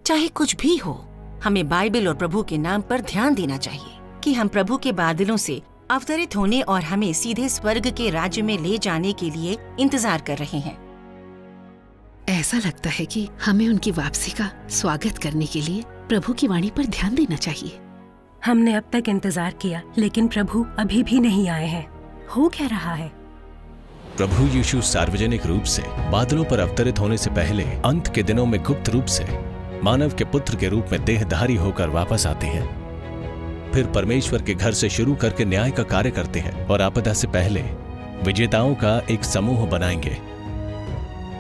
चाहे कुछ भी हो, हमें बाइबल और प्रभु के नाम पर ध्यान देना चाहिए कि हम प्रभु के बादलों से अवतरित होने और हमें सीधे स्वर्ग के राज्य में ले जाने के लिए इंतजार कर रहे हैं। ऐसा लगता है कि हमें उनकी वापसी का स्वागत करने के लिए प्रभु की वाणी पर ध्यान देना चाहिए। हमने अब तक इंतजार किया, लेकिन प्रभु अभी भी नहीं आए हैं। हो क्या रहा है? प्रभु यीशु सार्वजनिक रूप से बादलों पर अवतरित होने से पहले अंत के दिनों में गुप्त रूप से मानव के पुत्र के रूप में देहधारी होकर वापस आते हैं। फिर परमेश्वर के घर से शुरू करके न्याय का कार्य करते हैं और आपदा से पहले विजेताओं का एक समूह बनाएंगे।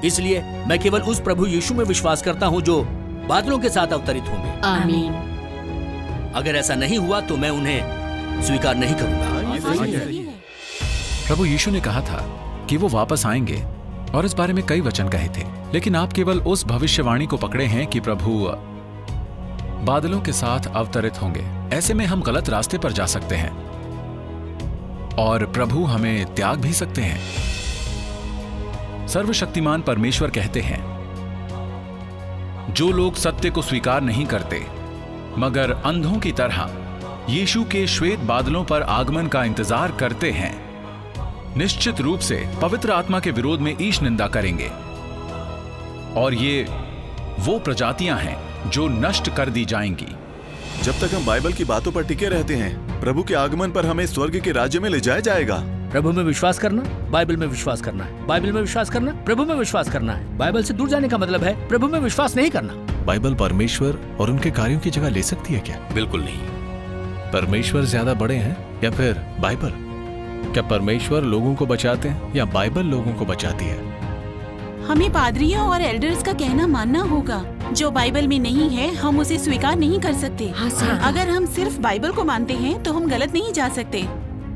इसलिए मैं केवल उस प्रभु यीशु में विश्वास करता हूँ जो बादलों के साथ अवतरित होंगे। आमीन। अगर ऐसा नहीं हुआ तो मैं उन्हें स्वीकार नहीं करूंगा। प्रभु यीशु ने कहा था कि वो वापस आएंगे और इस बारे में कई वचन कहे थे, लेकिन आप केवल उस भविष्यवाणी को पकड़े हैं कि प्रभु बादलों के साथ अवतरित होंगे। ऐसे में हम गलत रास्ते पर जा सकते हैं और प्रभु हमें त्याग भी सकते हैं। सर्वशक्तिमान परमेश्वर कहते हैं, जो लोग सत्य को स्वीकार नहीं करते मगर अंधों की तरह यीशु के श्वेत बादलों पर आगमन का इंतजार करते हैं, निश्चित रूप से पवित्र आत्मा के विरोध में ईश निंदा करेंगे। और ये वो प्रजातियां हैं जो नष्ट कर दी जाएंगी। जब तक हम बाइबल की बातों पर टिके रहते हैं, प्रभु के आगमन पर हमें स्वर्ग के राज्य में ले जाया जाएगा। प्रभु में विश्वास करना, बाइबल में विश्वास करना है। बाइबल में विश्वास करना, प्रभु में विश्वास करना है। बाइबल से दूर जाने का मतलब है प्रभु में विश्वास नहीं करना। बाइबल परमेश्वर और उनके कार्यों की जगह ले सकती है क्या? बिल्कुल नहीं। परमेश्वर ज्यादा बड़े हैं या फिर बाइबल? क्या परमेश्वर लोगों को बचाते हैं या बाइबल लोगों को बचाती है? हमें पादरियों और एल्डर्स का कहना मानना होगा। जो बाइबल में नहीं है हम उसे स्वीकार नहीं कर सकते। अगर हम सिर्फ बाइबल को मानते हैं तो हम गलत नहीं जा सकते।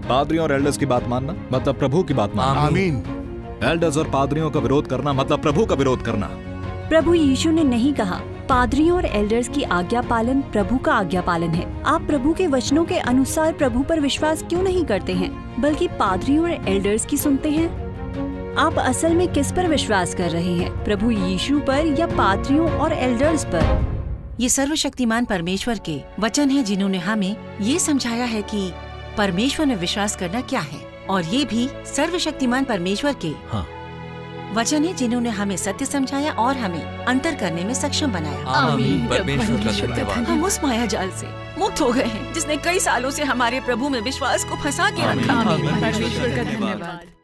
पादरियों और एल्डर्स की बात मानना मतलब प्रभु की बात मानना। आमीन। एल्डर्स और पादरियों का विरोध करना मतलब प्रभु का विरोध करना। प्रभु यीशु ने नहीं कहा पादरियों और एल्डर्स की आज्ञा पालन प्रभु का आज्ञा पालन है। आप प्रभु के वचनों के अनुसार प्रभु पर विश्वास क्यों नहीं करते हैं, बल्कि पादरियों और एल्डर्स की सुनते हैं? आप असल में किस पर विश्वास कर रहे हैं, प्रभु यीशु पर या पादरियों और एल्डर्स पर? ये सर्वशक्तिमान परमेश्वर के वचन हैं जिन्होंने हमें ये समझाया है कि परमेश्वर में विश्वास करना क्या है, और ये भी सर्वशक्तिमान परमेश्वर के वचन है जिन्होंने हमें सत्य समझाया और हमें अंतर करने में सक्षम बनाया। आमीन। परमेश्वर का धन्यवाद। हम उस माया जाल से मुक्त हो गए हैं जिसने कई सालों से हमारे प्रभु में विश्वास को फंसा के रखा। परमेश्वर का धन्यवाद।